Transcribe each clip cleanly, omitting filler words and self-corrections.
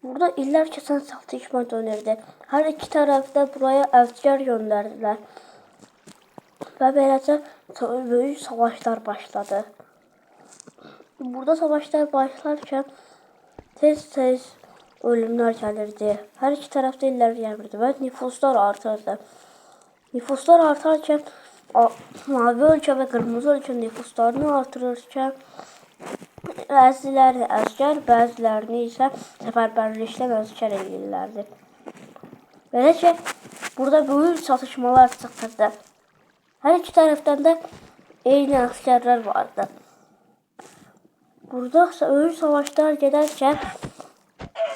Burada iller kesen çatışma dönürdü. Her iki tarafta buraya əskər göndərdilər. Və beləcə böyük savaşlar başladı. Burada savaşlar başlarkən tez ölümlər gəlirdi. Hər iki tərəfdə illər gəlirdi və nüfuslar artırdı. Nüfuslar artarkən mavi ölkə və qırmızı ölkə nüfuslarını artırırkən bəzilərini əskər, bəzilərini isə səfərbərlikdən əskər edirlərdi. Belə ki, burada böyük çatışmalar çıxırdı. Hər iki tərəfdən də eyni əskərlər vardı. Burada böyük savaşlar gedərkən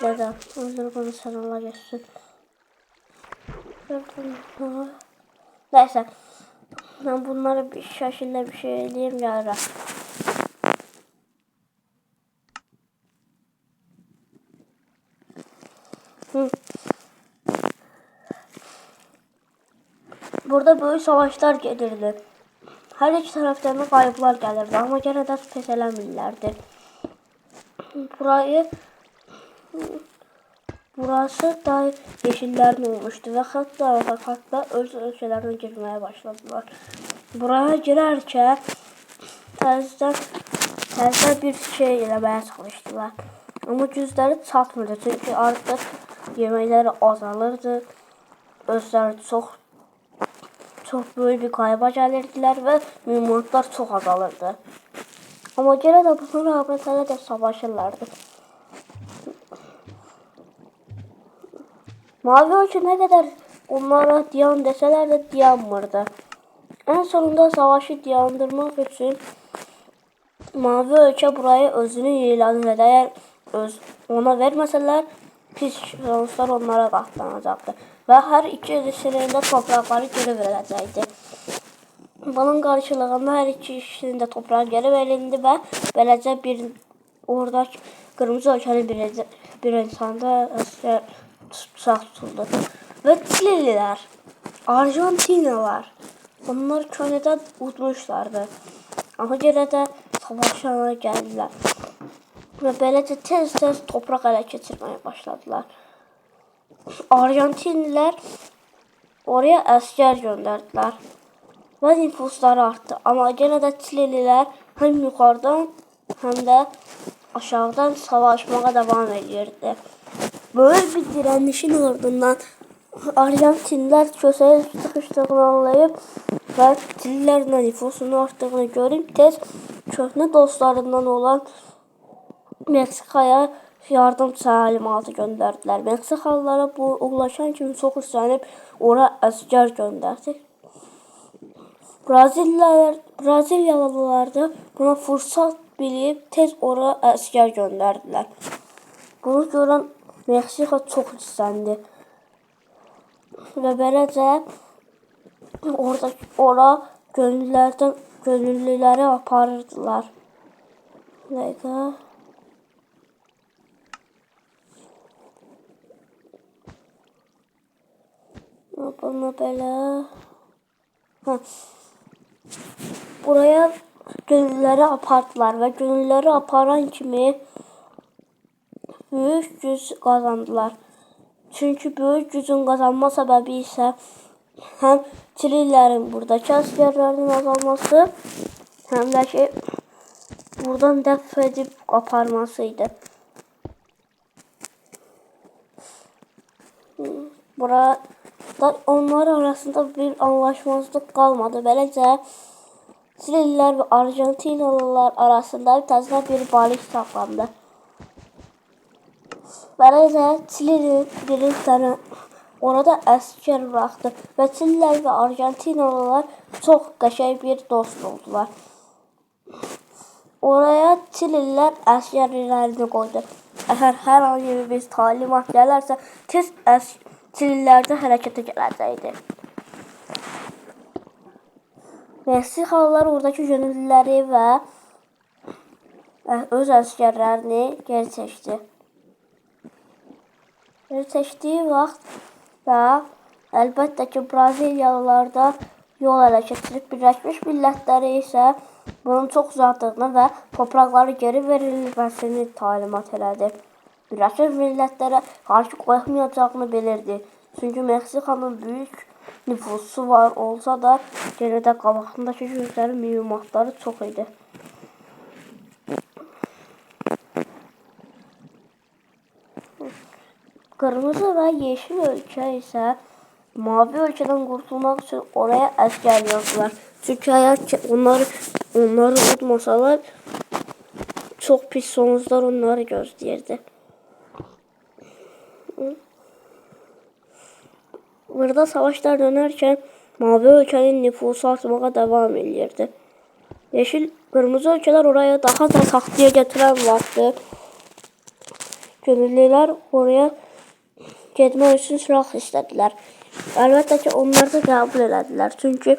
özür sənələ geçsin. Neyse, ben bunları bir şekilde bir şey edeyim yarın. Burada böyük savaşlar gedirdi. Hər iki tərəfdən də qayıblar gəlirdi, amma yenə də pes eləmirlərdi. Burası da yeşillərin olmuşdu və xatla öz ölkələrinə girməyə başladılar. Buraya girərkən təzədən bir şey eləməyə çalışdılar. Amma gücləri çatmırdı, çünki artıq yeməkləri azalırdı. Özləri çox böyük bir qayba gəlirdilər və mühimmatlar çox azalırdı. Amma yenə də buna rağmen hələ də savaşırlardı. Mavi ölkə nə qədər onlara dayan desələr də dayanmırdı. En sonunda savaşı dayandırmaq üçün mavi ölkə burayı özünü ilan edə, əgər ona verməsələr pis şanslar onlara qatlanacaqdı və hər ikisinin də torpaqları geri veriləcəkdi. Bunun qarşılığında hər ikisinin də torpağı geri verildi və beləcə oradakı qırmızı ölkənin bir insanda tutsak tutuldu. Və Çililər, Arjantinalar, onlar könədən udmuşlardı. Amma yenə də savaşana gəldilər. Və beləcə tez torpaq ələ keçirməyə başladılar. Arjantinlilər oraya əskər göndərdilər və nüfusları artdı. Amma yenə də Çililər həm yuxarıdan, həm də aşağıdan savaşmağa davam edirdi. Böyük bir direnişin ardından Arjantinlər köşəyə sıxışdığını anlayıb və Çililərlə nüfusunun artdığını görüb tez köhnə dostlarından olan Meksikaya yardım təlimatı göndərdilər. Meksikalılara bu ulaşan kimi çox istənib ora əskər göndərdi. Braziliyalılar da buna fürsət bilib tez ora əskər göndərdilər. Bunu görən Meksika çox istəndi və beləcə ora gönüllüləri aparırdılar. Bunu belə buraya gönüllüləri apardılar və gönüllüləri aparan kimi böyük güc qazandılar. Çünki böyük gücün qazanma səbəbi isə həm Çililərin buradakı əskərlərinin azalması, həm də ki buradan dəf edib aparmasıydı. Burada onlar arasında bir anlaşmazlıq qalmadı. Beləcə Çililər və Arjantinalılar arasında təzə bir barış sağlandı. Beləcə Çilinin bir tane orada əskər buraxdı və Çililər və Arjantinalılar çox qəşəng bir dost oldular. Oraya Çililər əskərlərini qoydu. Əgər hər hansı bir talimat gələrsə, tez Çililər də hərəkətə gələcəkdi. Meksikalılar oradakı gönüllüləri və öz əskərlərini geri çəkdi. Çəkdiyi vaxt da əlbəttə ki Braziliyalılar da yol ələ keçirib, Birləşmiş Millətləri isə bunun çox uzadığını və torpaqları geri verilməsini talimat elədi. Birləşmiş Millətlərə qarşı qoymayacağını bilirdi. Çünki Meksikanın büyük nüfusu var olsa da gene de qabağındakı güclərin mühimmatları çox idi. Kırmızı ve yeşil ölkə isə mavi ölkədən qurtulmaq üçün oraya əskər yazdılar. Çünki əgər onları udmasalar çox pis sonuçlar onları gözləyirdi. Burada savaşlar dönerken mavi ölkənin nüfusu artmağa devam edirdi. Kırmızı ölkələr oraya daha da taxtiyə gətirən vaxtı gönüllülər oraya getmək üçün silah istədilər. Əlbəttə ki, onlar da qəbul elədilər. Çünki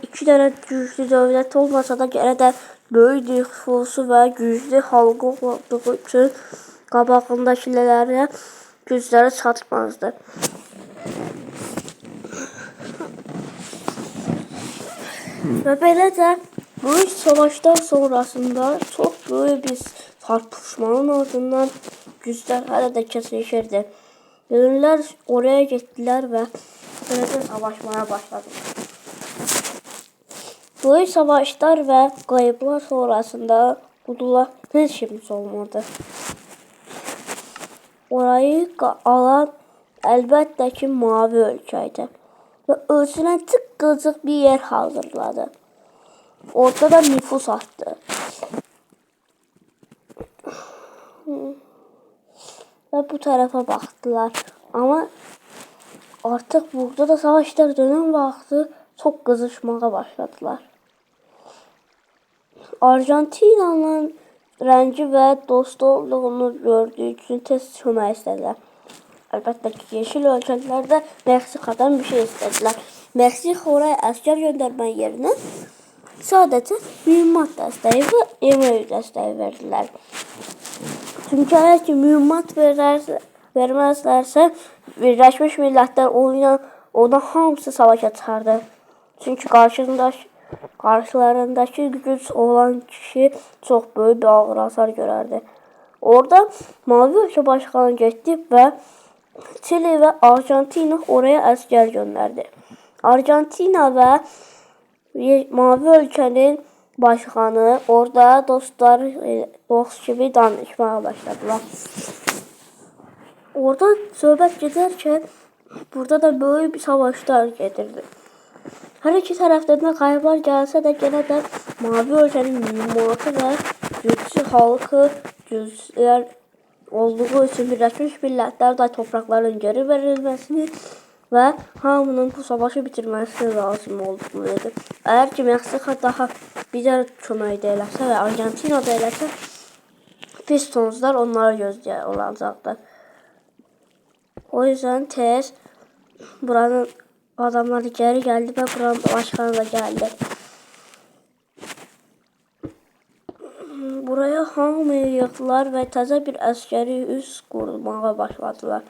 iki dənə güclü dövlət olmasa da gene de böyük nüfusu və güclü halkı olduğu üçün qabağındakilərə gücləri çatmazdı. Ve beləcə bu savaşlar sonrasında çok büyük bir tartışmanın ardından güclər hələ də kesişirdi. Gönüllülər oraya gittiler ve beləcə savaşmaya başladılar. Böyük savaşlar ve kayıplar sonrasında Qudula heç kimse olmadı. Orayı alan əlbəttə ki mavi ölkəydi ve özünə tıqqıcıq bir yer hazırladı. Orada da nüfus arttı. Ve bu tarafa baktılar. Ama artık burada da savaşlar dönen vaxtı çok kızışmaya başladılar. Arjantina'nın rəngi və dost olduğunu gördüyü üçün tez kömək istədilər. Əlbəttə ki, yeşil ölkələrdə Meksikadan bir şey istədilər. Meksika oraya əskər göndərmək yerinə sadəcə mühimmat dəstəyi və yemək dəstəyi verdilər. Çünki əgər ki mühimmat verməzlərsə Birləşmiş Millətlər ona hamısı savaşa çıxardı. Çünki karşılarındaki güç olan kişi çok büyük bir ağır hasar görərdi. Orada mavi ölkə başkanı getdi və Çili ve Arjantina oraya əskər gönderdi. Arjantina ve mavi ölkənin başkanı orada dost gibi danışmaya başladılar. Orada söhbət gedərkən burada da böyük bir savaşlar gedirdi. Her iki taraftan da kayıplar gelse de gene de mavi ölkənin mühimmatı ve güçlü halkı güçler olduğu için Birləşmiş Millətlər də toprakların geri verilmesini ve hamının bu savaşı bitirmesini lazım olduğunu dedi. Eğer ki Meksika daha bizə kömək də eləsə və Arjantina da eləsə pis sonuçlar onlara gözləyə olacaqdı. O yüzden tez buranın adamları geri geldi ve buranın başkanı da geldi. Buraya hamıyı yıktılar ve təzə bir əskeri üs qurmağa başladılar.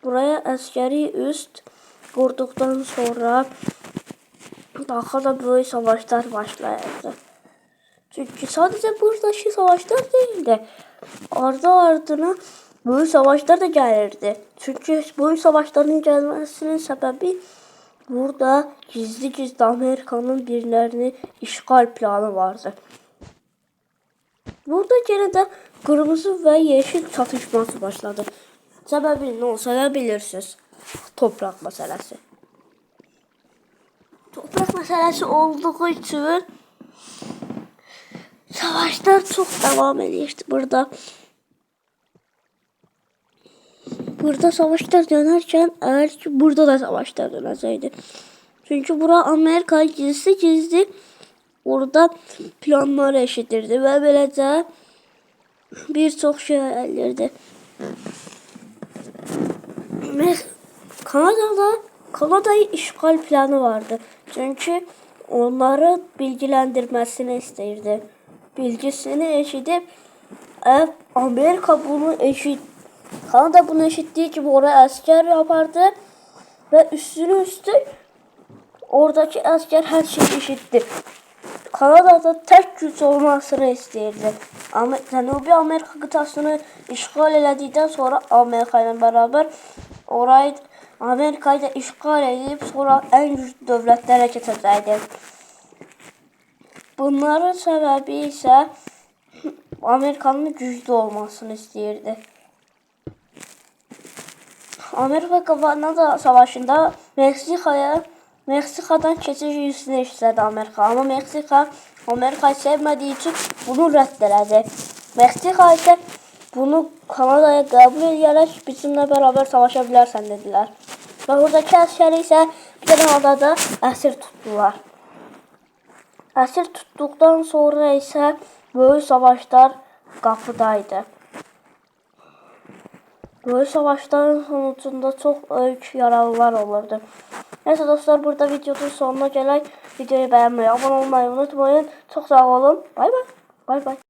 Buraya əskeri üst qurduqdan sonra daha da böyük savaşlar başlayırdı. Çünkü sadece buradaki savaşlar değildi. Ardı ardına böyük savaşlar da gelirdi. Çünkü böyük savaşların gelmesinin sebebi burada gizli Amerika'nın birilerini işgal planı vardı. Burada gene de kırmızı ve yeşil çatışması başladı. Sebebi ne olsa da bilirsiniz. Toprak meselesi. Toprak meselesi olduğu için savaşlar çok devam ediyordu burada. Burada savaşlar dönerken eğer ki burada da savaşlar dönəcəkdi. Çünkü bura Amerika gizli orada planları eşidirdi ve böylece birçok şey əldə Kanada'yı işgal planı vardı. Çünkü onları bilgilendirmesini istəyirdi. Bilgisini eşidip Amerika bunu Kanada bunu eşittiği gibi oraya asker yapardı ve üstü oradaki asker her şeyi eşitti. Kanada'da tek güc olmasını istəyirdi. Cənubi Amerika qıtasını işğal elədikdən sonra Amerika ilə bərabər orayı Amerikayı da işğal edib sonra ən güclü dövlətlərə keçəcəkdi. Bunların səbəbi isə Amerikanın güclü olmasını istəyirdi. Amerika-Kanada savaşında Meksikadan keçiş üstünə işlədi Amerika. Amma Meksika Amerikayı sevmədiyi üçün bunu rədd elədi. Meksika isə bunu Kanadaya qəbul edərək bizimlə bərabər savaşa bilərsən dedilər. Və buradakı əsgəri isə bir dənə adada əsir tutdular. Əsir tutduqdan sonra isə böyük savaşlar qapıdaydı. Böyük savaşların sonucunda çox böyük yaralılar olurdu. Neyse dostlar, burada videonun sonuna gələk. Videoyu bəyənməyi, abunə olmayı unutmayın. Çox sağ olun. Bay bay. Bay bay.